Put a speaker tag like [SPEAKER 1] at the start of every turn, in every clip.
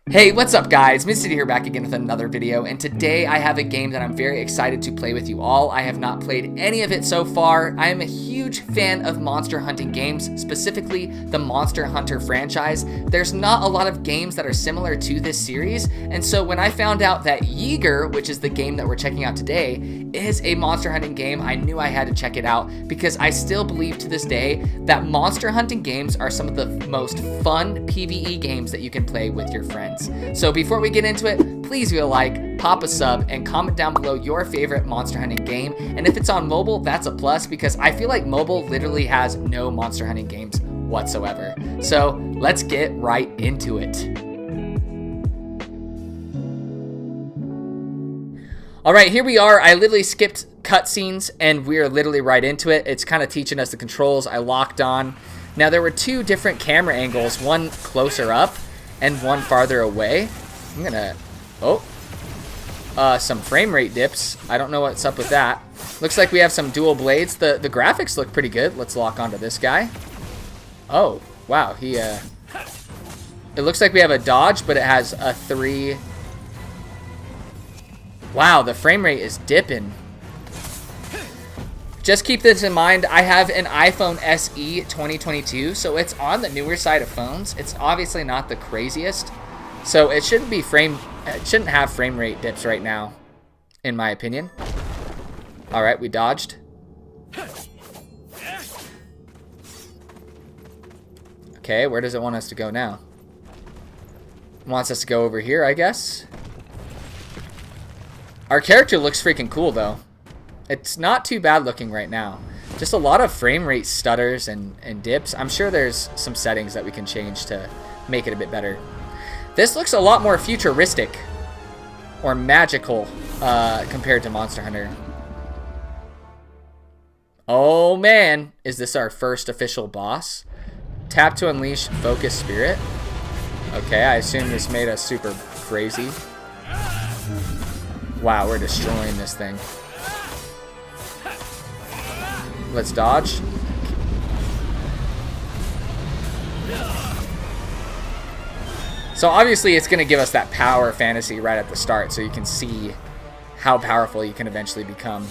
[SPEAKER 1] Hey, what's up guys? Mint City here back again with another video, and today I have a game that I'm very excited to play with you all. I have not played any of it so far. I am a huge fan of monster hunting games, specifically the Monster Hunter franchise. There's not a lot of games that are similar to this series, and so when I found out that Yeager, which is the game that we're checking out today, is a monster hunting game, I knew I had to check it out because I still believe to this day that monster hunting games are some of the most fun PvE games that you can play with your friends. So before we get into it, please leave a like, pop a sub, and comment down below your favorite monster hunting game. And if it's on mobile, that's a plus because I feel like mobile literally has no monster hunting games whatsoever. So let's get right into it. All right, here we are. I literally skipped cutscenes and we're literally right into it. It's kind of teaching us the controls. I locked on. Now there were two different camera angles, one closer up and one farther away. I'm gonna, some frame rate dips. I don't know what's up with that. Looks like we have some dual blades. The graphics look pretty good. Let's lock onto this guy. Oh, wow, it looks like we have a dodge, but it has a 3. Wow, the frame rate is dipping. Just keep this in mind, I have an iPhone SE 2022, so it's on the newer side of phones. It's obviously not the craziest, so it shouldn't have frame rate dips right now, in my opinion. All right, we dodged. Okay, where does it want us to go now? It wants us to go over here, I guess. Our character looks freaking cool, though. It's not too bad looking right now. Just a lot of frame rate stutters and dips. I'm sure there's some settings that we can change to make it a bit better. This looks a lot more futuristic or magical compared to Monster Hunter. Oh man, is this our first official boss? Tap to unleash Focus Spirit. Okay, I assume this made us super crazy. Wow, we're destroying this thing. Let's dodge. So obviously it's going to give us that power fantasy right at the start so you can see how powerful you can eventually become.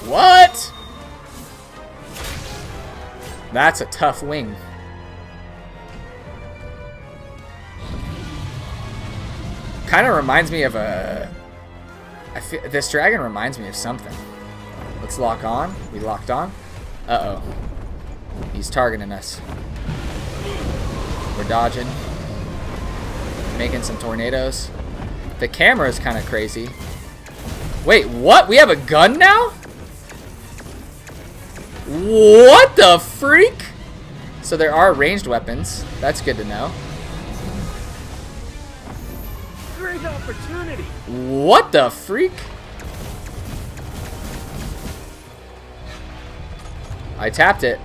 [SPEAKER 1] What? That's a tough wing. Kind of reminds me of this dragon reminds me of something. Let's lock on. We locked on. Uh-oh. He's targeting us. We're dodging. Making some tornadoes. The camera is kind of crazy. Wait, what? We have a gun now? What the freak? So there are ranged weapons. That's good to know.
[SPEAKER 2] Great opportunity.
[SPEAKER 1] What the freak? I tapped it.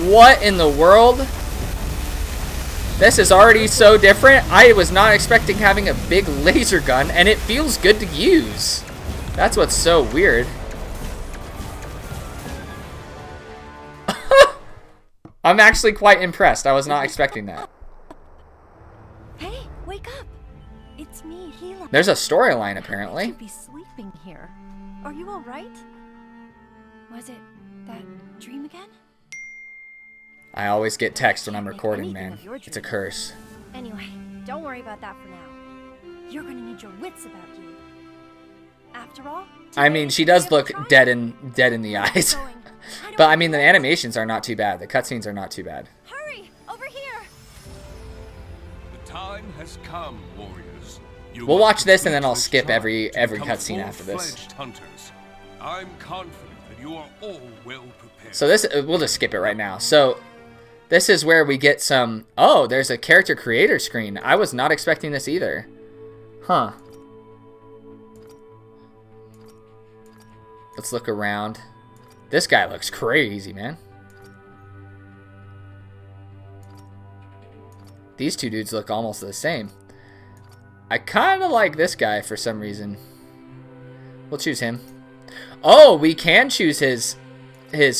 [SPEAKER 1] What in the world? This is already so different. I was not expecting having a big laser gun, and it feels good to use. That's what's so weird. I'm actually quite impressed. I was not expecting that.
[SPEAKER 3] Hey, wake up. It's me, Gila.
[SPEAKER 1] There's a storyline apparently.
[SPEAKER 3] You should be sleeping here. Are you all right? Was it that dream again?
[SPEAKER 1] I always get text when I'm recording, man. It's a curse.
[SPEAKER 3] Anyway, don't worry about that for now. You're gonna need your wits about you. After all,
[SPEAKER 1] I mean, she does look dead in the eyes. But I mean, the animations are not too bad. The cutscenes are not too bad.
[SPEAKER 3] Hurry, over here.
[SPEAKER 2] The time has come, warriors.
[SPEAKER 1] We'll watch this and then I'll skip every cutscene after this.
[SPEAKER 2] Hunters. I'm confident that you are all well prepared.
[SPEAKER 1] So this, we'll just skip it right now. So this is where we get some, oh, there's a character creator screen. I was not expecting this either. Huh. Let's look around. This guy looks crazy, man. These two dudes look almost the same. I kind of like this guy for some reason. We'll choose him. Oh, we can choose his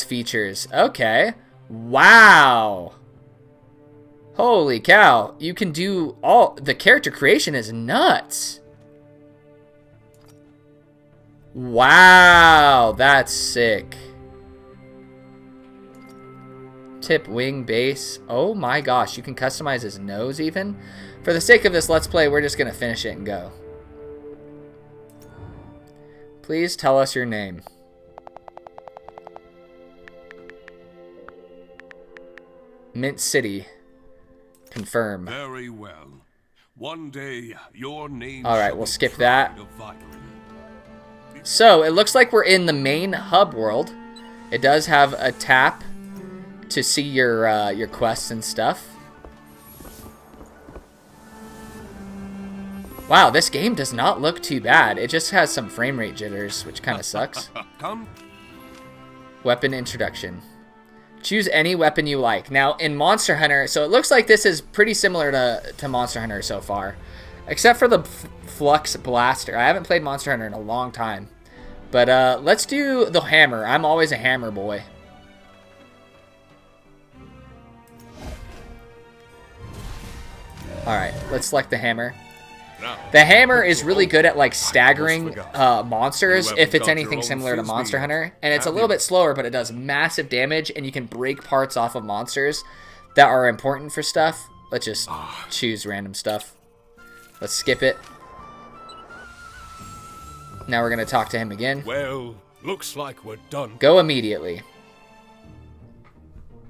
[SPEAKER 1] features. Okay. Wow. Holy cow. You can do all... The character creation is nuts. Wow. That's sick. Tip, wing, base. Oh my gosh. You can customize his nose even. For the sake of this Let's Play, we're just going to finish it and go. Please tell us your name. Mint City. Confirm.
[SPEAKER 2] Very well. One day, your name.
[SPEAKER 1] All right, we'll skip that. So it looks like we're in the main hub world. It does have a tap to see your quests and stuff. Wow, this game does not look too bad. It just has some frame rate jitters, which kind of sucks.
[SPEAKER 2] Come.
[SPEAKER 1] Weapon introduction. Choose any weapon you like. Now, in Monster Hunter, so it looks like this is pretty similar to Monster Hunter so far. Except for the Flux Blaster. I haven't played Monster Hunter in a long time. But let's do the hammer. I'm always a hammer boy. Alright, let's select the hammer. The hammer is really good at like staggering monsters if it's anything similar to Monster Hunter. And it's a little bit slower, but it does massive damage and you can break parts off of monsters that are important for stuff. Let's just choose random stuff. Let's skip it. Now we're going to talk to him again.
[SPEAKER 2] Well, looks like we're done.
[SPEAKER 1] Go immediately.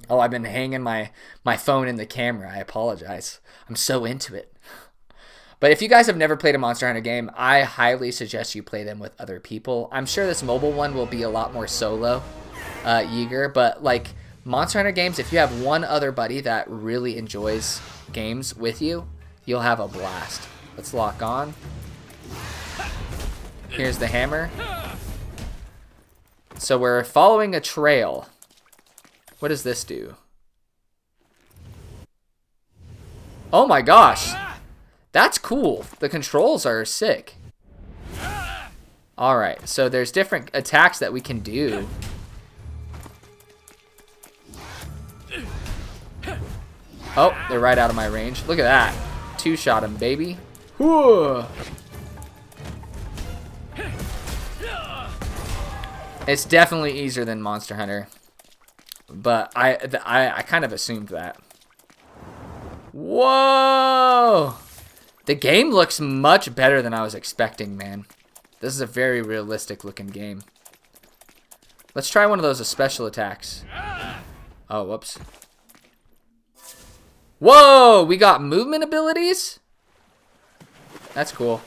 [SPEAKER 1] Oh, I've been hanging my phone in the camera. I apologize. I'm so into it. But if you guys have never played a Monster Hunter game, I highly suggest you play them with other people. I'm sure this mobile one will be a lot more solo, Yeager. But like Monster Hunter games, if you have one other buddy that really enjoys games with you, you'll have a blast. Let's lock on. Here's the hammer. So we're following a trail. What does this do? Oh my gosh. That's cool. The controls are sick. Alright, so there's different attacks that we can do. Oh, they're right out of my range. Look at that. Two-shot him, baby. Whew. It's definitely easier than Monster Hunter. But I kind of assumed that. Whoa! The game looks much better than I was expecting, man. This is a very realistic looking game. Let's try one of those special attacks. Oh, whoops. Whoa! We got movement abilities? That's cool.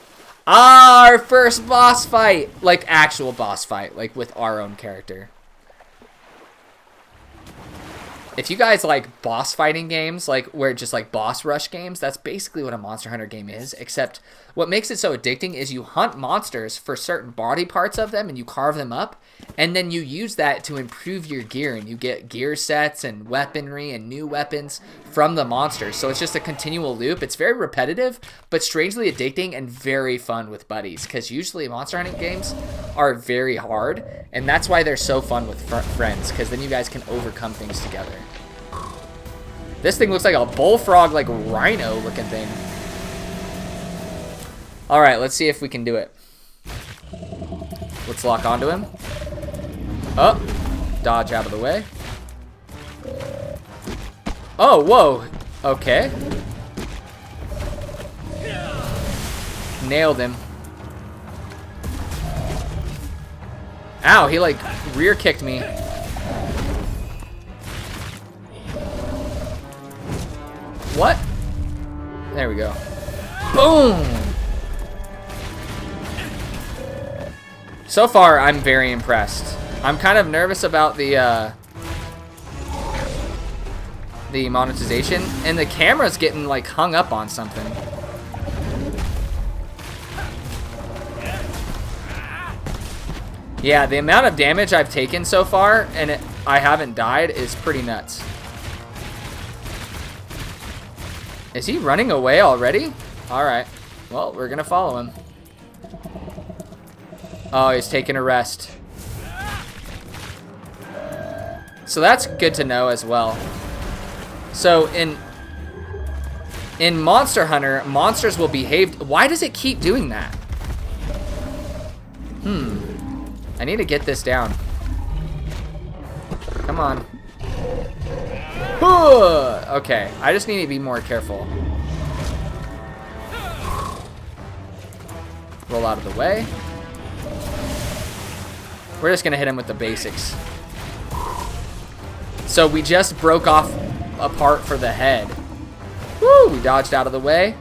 [SPEAKER 1] Our first boss fight! Like, actual boss fight. Like, with our own character. If you guys like boss fighting games, like where just like boss rush games, that's basically what a Monster Hunter game is, except what makes it so addicting is you hunt monsters for certain body parts of them and you carve them up, and then you use that to improve your gear, and you get gear sets and weaponry and new weapons from the monsters. So it's just a continual loop. It's very repetitive, but strangely addicting and very fun with buddies, because usually Monster Hunting games are very hard, and that's why they're so fun with friends, because then you guys can overcome things together. This thing looks like a bullfrog, like rhino looking thing. Alright, let's see if we can do it. Let's lock onto him. Oh, dodge out of the way. Oh, whoa. Okay. Nailed him. Ow, he like rear kicked me. What? There we go. Boom! So far, I'm very impressed. I'm kind of nervous about the monetization, and the camera's getting like hung up on something. Yeah, the amount of damage I've taken so far, and I haven't died, is pretty nuts. Is he running away already? Alright. Well, we're gonna follow him. Oh, he's taking a rest. So that's good to know as well. So in Monster Hunter, monsters will behave. Why does it keep doing that? I need to get this down. Come on. Okay, I just need to be more careful. Roll out of the way. We're just gonna hit him with the basics. So we just broke off a part for the head. Woo! We dodged out of the way.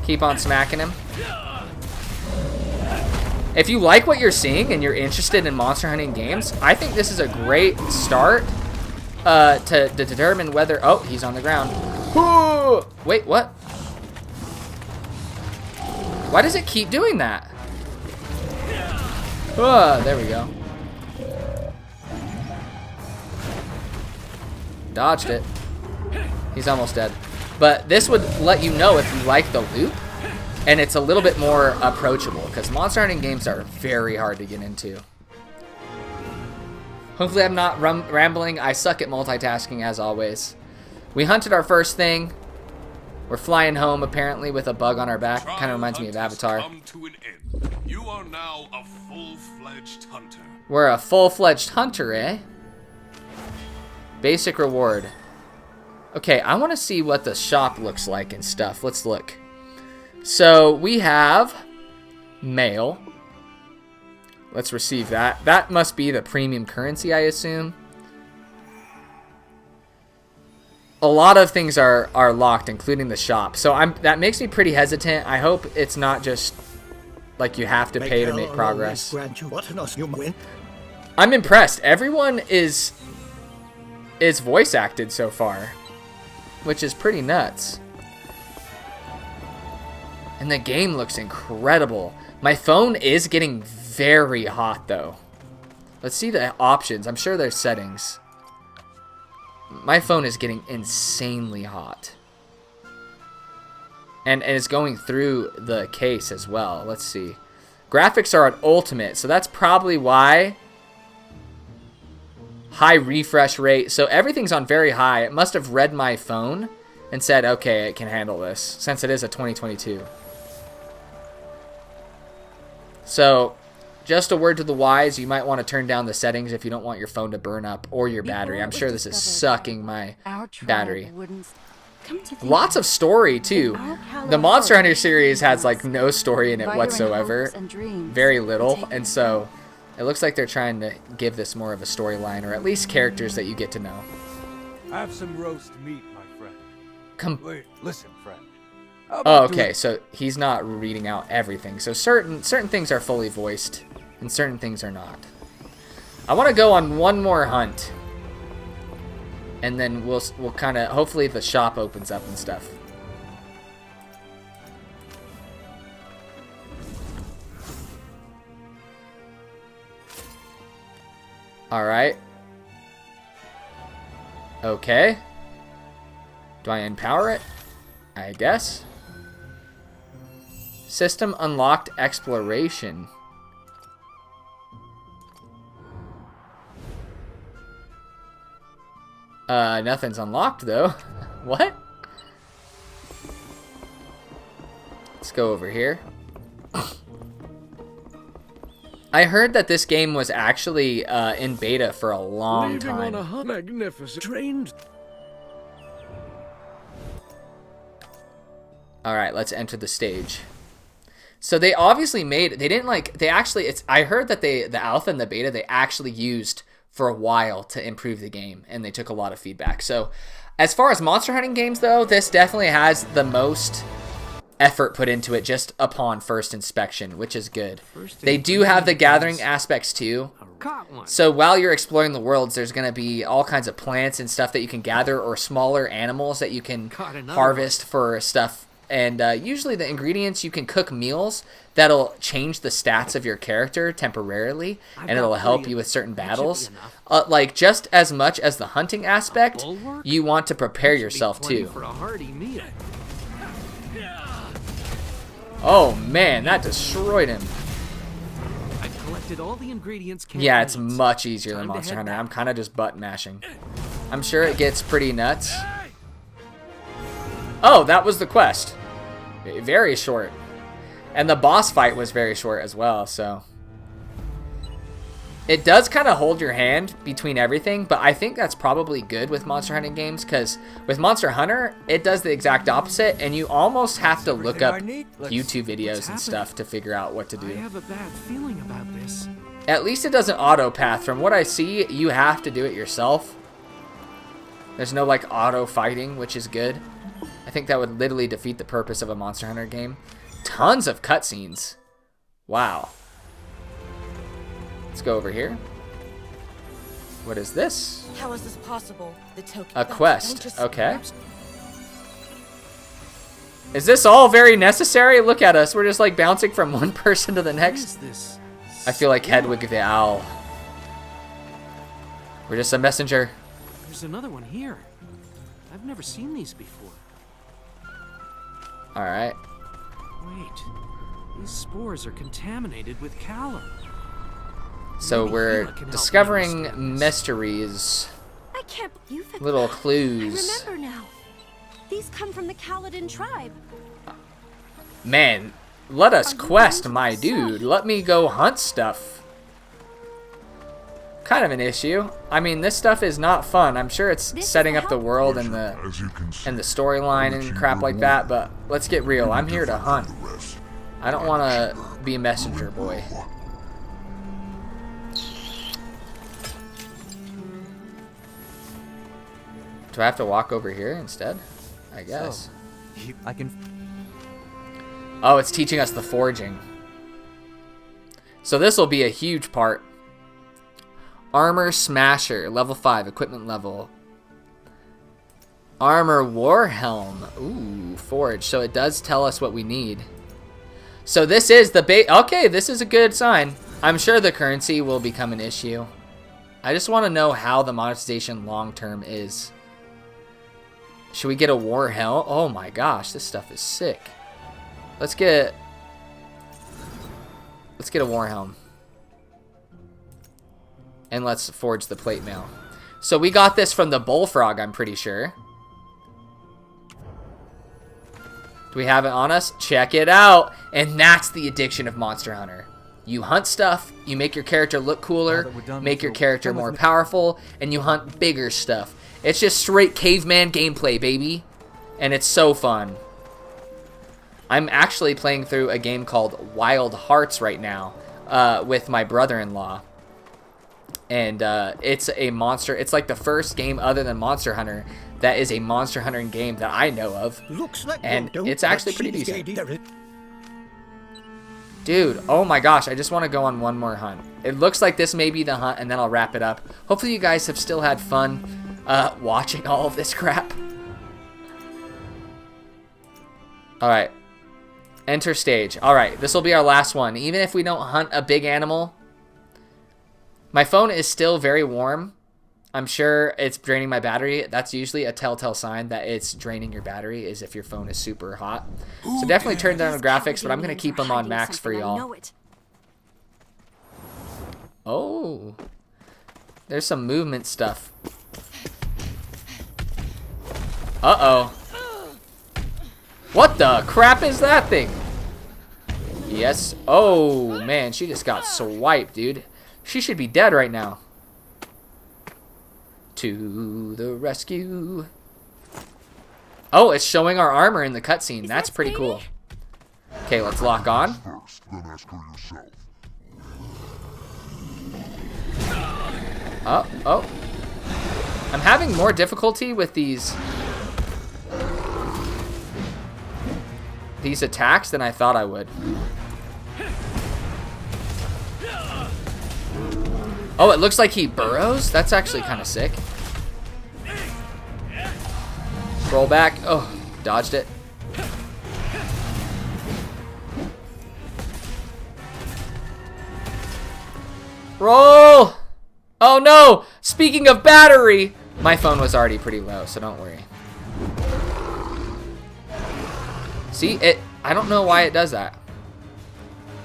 [SPEAKER 1] Keep on smacking him. If you like what you're seeing and you're interested in monster hunting games, I think this is a great start to determine whether... Oh, he's on the ground. Woo! Wait, what? Why does it keep doing that? There we go. Dodged it. He's almost dead. But this would let you know if you like the loop, and it's a little bit more approachable, because monster hunting games are very hard to get into. Hopefully I'm not rambling. I suck at multitasking as always. We hunted our first thing. We're flying home apparently with a bug on our back. Kind of reminds me of Avatar.
[SPEAKER 2] Come to an end. You are now a full-fledged hunter.
[SPEAKER 1] We're a full-fledged hunter, eh? Basic reward. Okay, I want to see what the shop looks like and stuff. Let's look. So we have mail. Let's receive that. That must be the premium currency, I assume. A lot of things are locked, including the shop. So that makes me pretty hesitant. I hope it's not just like you have to pay to make progress. I'm impressed. Everyone is voice acted so far, which is pretty nuts. And the game looks incredible. My phone is getting very hot though. Let's see the options. I'm sure there's settings. My phone is getting insanely hot. And it's going through the case as well. Let's see. Graphics are at ultimate, so that's probably why. High refresh rate. So everything's on very high. It must have read my phone and said, okay, it can handle this, since it is a 2022. So, just a word to the wise, you might want to turn down the settings if you don't want your phone to burn up or your battery. I'm sure this is sucking my battery. Lots of story, too. The Monster Hunter series has, like, no story in it whatsoever. Very little, and so it looks like they're trying to give this more of a storyline, or at least characters that you get to know.
[SPEAKER 2] Have some roast meat, my friend. Wait, listen, friend.
[SPEAKER 1] Oh, okay, so he's not reading out everything. So certain things are fully voiced, and certain things are not. I want to go on one more hunt, and then we'll kind of, hopefully the shop opens up and stuff. Alright. Okay. Do I empower it? I guess. System unlocked exploration. Nothing's unlocked though. What? Let's go over here. I heard that this game was actually in beta for a long time.
[SPEAKER 2] On a magnificent train.
[SPEAKER 1] Alright, let's enter the stage. So they obviously made, they didn't like, they actually, I heard that the alpha and the beta, they actually used for a while to improve the game, and they took a lot of feedback. So as far as monster hunting games though, this definitely has the most effort put into it just upon first inspection, which is good. They do have the gathering aspects too. So while you're exploring the worlds, there's going to be all kinds of plants and stuff that you can gather, or smaller animals that you can harvest for stuff. And usually the ingredients, you can cook meals that'll change the stats of your character temporarily, and it'll help you with certain battles. Like, just as much as the hunting aspect, you want to prepare yourself too. Oh man, that destroyed him.
[SPEAKER 4] collected all the ingredients Kent
[SPEAKER 1] Yeah, it's
[SPEAKER 4] needs.
[SPEAKER 1] much easier than
[SPEAKER 4] Time to
[SPEAKER 1] Monster
[SPEAKER 4] head
[SPEAKER 1] Hunter.
[SPEAKER 4] back.
[SPEAKER 1] I'm kind of just butt mashing. I'm sure it gets pretty nuts. Oh, that was the quest. Very short. And the boss fight was very short as well, so. It does kind of hold your hand between everything, but I think that's probably good with Monster Hunting games, because with Monster Hunter, it does the exact opposite, and you almost have to look up YouTube videos and stuff to figure out what to
[SPEAKER 4] I
[SPEAKER 1] do.
[SPEAKER 4] have a bad feeling about this.
[SPEAKER 1] At least it doesn't auto path. From what I see, you have to do it yourself. There's no like auto fighting, which is good. I think that would literally defeat the purpose of a Monster Hunter game. Tons of cutscenes. Wow. Let's go over here. What is this?
[SPEAKER 5] How is this possible? The token.
[SPEAKER 1] A quest. Okay. Is this all very necessary? Look at us. We're just like bouncing from one person to the
[SPEAKER 4] What
[SPEAKER 1] next.
[SPEAKER 4] is this?
[SPEAKER 1] I feel like Hedwig the Owl. We're just a messenger.
[SPEAKER 4] There's another one here. I've never seen these before.
[SPEAKER 1] All right.
[SPEAKER 4] Wait. These spores are contaminated with callum.
[SPEAKER 1] So
[SPEAKER 4] Maybe
[SPEAKER 1] we're
[SPEAKER 4] Hila can help me
[SPEAKER 1] discovering
[SPEAKER 4] understand this.
[SPEAKER 1] mysteries,
[SPEAKER 3] I can't believe it.
[SPEAKER 1] little
[SPEAKER 3] I
[SPEAKER 1] clues.
[SPEAKER 3] remember now. These come from the Kaladin tribe.
[SPEAKER 1] Man, let us
[SPEAKER 3] Are you
[SPEAKER 1] quest,
[SPEAKER 3] going to
[SPEAKER 1] my
[SPEAKER 3] yourself?
[SPEAKER 1] dude. Let me go hunt stuff. Kind of an issue. I mean, this stuff is not fun. I'm sure it's
[SPEAKER 3] This is
[SPEAKER 1] setting
[SPEAKER 3] the
[SPEAKER 1] up the
[SPEAKER 3] help
[SPEAKER 1] world and the
[SPEAKER 6] As you can see,
[SPEAKER 1] storyline and crap like that, but let's get real. I'm here to hunt. I don't want to be a messenger boy. Do I have to walk over here instead? I guess.
[SPEAKER 7] I can.
[SPEAKER 1] Oh, it's teaching us the forging. So this will be a huge part. Armor Smasher, level 5, equipment level. Armor Warhelm. Ooh, forge. So it does tell us what we need. So this is the bait. Okay, this is a good sign. I'm sure the currency will become an issue. I just want to know how the monetization long term is. Should we get a Warhelm? Oh my gosh, this stuff is sick. Let's get a Warhelm. And let's forge the plate mail. So we got this from the Bullfrog, I'm pretty sure. Do we have it on us? Check it out. And that's the addiction of Monster Hunter. You hunt stuff, you make your character look cooler, make your character more powerful, and you hunt bigger stuff. It's just straight caveman gameplay, baby. And it's so fun. I'm actually playing through a game called Wild Hearts right now with my brother-in-law. And it's a monster. It's like the first game other than Monster Hunter that is a Monster Hunter game that I know of. And it's actually pretty decent. Dude, oh my gosh, I just want to go on one more hunt. It looks like this may be the hunt, and then I'll wrap it up. Hopefully you guys have still had fun watching all of this crap. Alright. Enter stage. Alright, this will be our last one. Even if we don't hunt a big animal. My phone is still very warm. I'm sure it's draining my battery. That's usually a telltale sign that it's draining your battery, is if your phone is super hot. So definitely turn down the graphics, but I'm going to keep them on max for y'all. Oh. There's some movement stuff. Uh-oh. What the crap is that thing? Yes. Oh, man, she just got swiped, dude. She should be dead right now. To the rescue. Oh, it's showing our armor in the cutscene. That's pretty cool. Okay, let's lock on.
[SPEAKER 6] first, then ask her yourself.
[SPEAKER 1] Oh. I'm having more difficulty with these attacks than I thought I would. Oh, it looks like he burrows? That's actually kind of sick. Roll back. Oh, dodged it. Roll! Oh no! Speaking of battery! My phone was already pretty low, so don't worry. See, I don't know why it does that.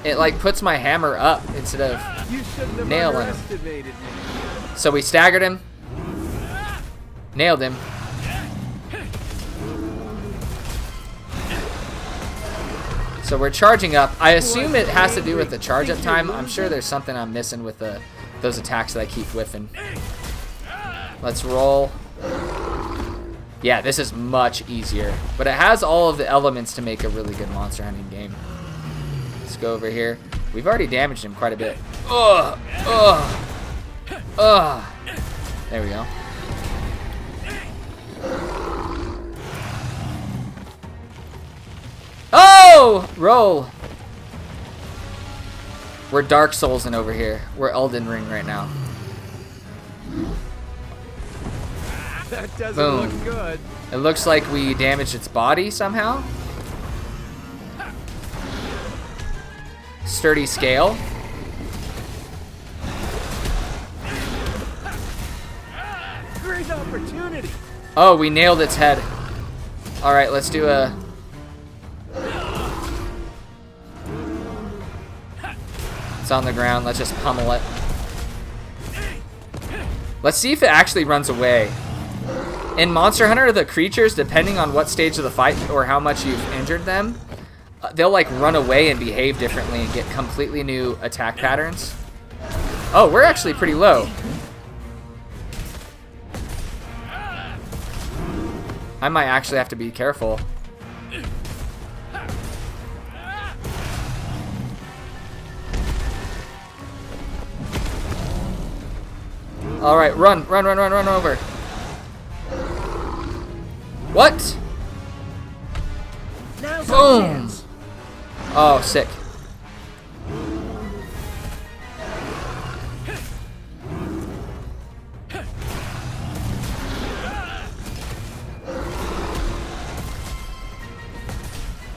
[SPEAKER 1] it like puts my hammer up instead of
[SPEAKER 4] You shouldn't have
[SPEAKER 1] nailing him.
[SPEAKER 4] underestimated me.
[SPEAKER 1] So we staggered him. Nailed him. So we're charging up. I assume it has to do with the charge up time. I'm sure there's something I'm missing with those attacks that I keep whiffing. Let's roll. Yeah, this is much easier. But it has all of the elements to make a really good monster hunting game. Let's go over here. We've already damaged him quite a bit. Ugh! Ugh! Ugh! There we go. Oh! Roll! We're Dark Soulsing over here. We're Elden Ring right now.
[SPEAKER 4] That doesn't
[SPEAKER 1] Boom.
[SPEAKER 4] look good.
[SPEAKER 1] It looks like we damaged its body somehow. Sturdy scale.
[SPEAKER 4] Great opportunity.
[SPEAKER 1] Oh, we nailed its head. All right, let's do a... It's on the ground. Let's just pummel it. Let's see if it actually runs away. In Monster Hunter, the creatures, depending on what stage of the fight or how much you've injured them, they'll like run away and behave differently and get completely new attack patterns. Oh, we're actually pretty low. I might actually have to be careful. All right, run over. What?
[SPEAKER 4] Now's
[SPEAKER 1] Boom.
[SPEAKER 4] our chance.
[SPEAKER 1] Oh, sick.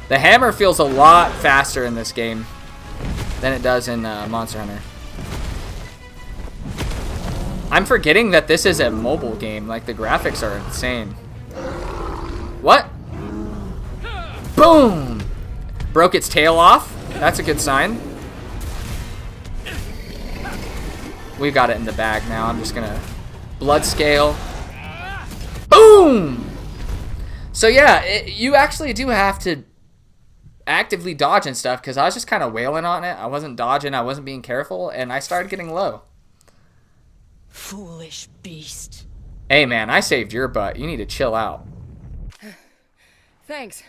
[SPEAKER 1] The hammer feels a lot faster in this game than it does in Monster Hunter. I'm forgetting that this is a mobile game. Like, the graphics are insane. What? Boom! Broke its tail off. That's a good sign. We got it in the bag now. I'm just gonna blood scale. Boom! So yeah, you actually do have to actively dodge and stuff, because I was just kind of wailing on it. I wasn't dodging, I wasn't being careful, and I started getting low.
[SPEAKER 5] Foolish beast.
[SPEAKER 1] Hey man, I saved your butt. You need to chill out.
[SPEAKER 5] Thanks.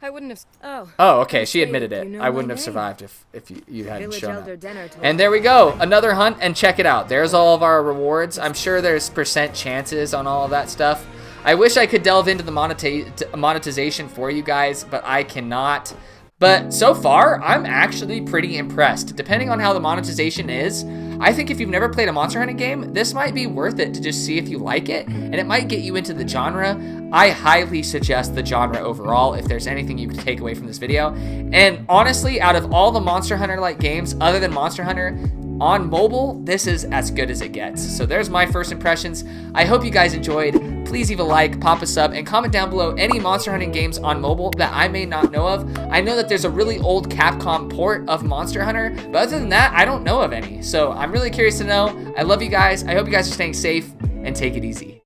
[SPEAKER 5] I wouldn't have. Oh.
[SPEAKER 1] Oh, okay, she admitted
[SPEAKER 5] You
[SPEAKER 1] it.
[SPEAKER 5] know
[SPEAKER 1] I
[SPEAKER 5] my
[SPEAKER 1] wouldn't have
[SPEAKER 5] name.
[SPEAKER 1] survived if you hadn't
[SPEAKER 5] Village
[SPEAKER 1] shown
[SPEAKER 5] Elder
[SPEAKER 1] up.
[SPEAKER 5] Denner told
[SPEAKER 1] And
[SPEAKER 5] me.
[SPEAKER 1] there we go, another hunt, and check it out. There's all of our rewards. I'm sure there's percent chances on all of that stuff. I wish I could delve into the monetization for you guys, but I cannot. But so far, I'm actually pretty impressed. Depending on how the monetization is, I think if you've never played a Monster Hunting game, this might be worth it to just see if you like it, and it might get you into the genre. I highly suggest the genre overall if there's anything you can take away from this video. And honestly, out of all the Monster Hunter-like games, other than Monster Hunter, on mobile, this is as good as it gets. So there's my first impressions. I hope you guys enjoyed. Please leave a like, pop a sub, and comment down below any Monster Hunting games on mobile that I may not know of. I know that there's a really old Capcom port of Monster Hunter, but other than that, I don't know of any. So I'm really curious to know. I love you guys. I hope you guys are staying safe, and take it easy.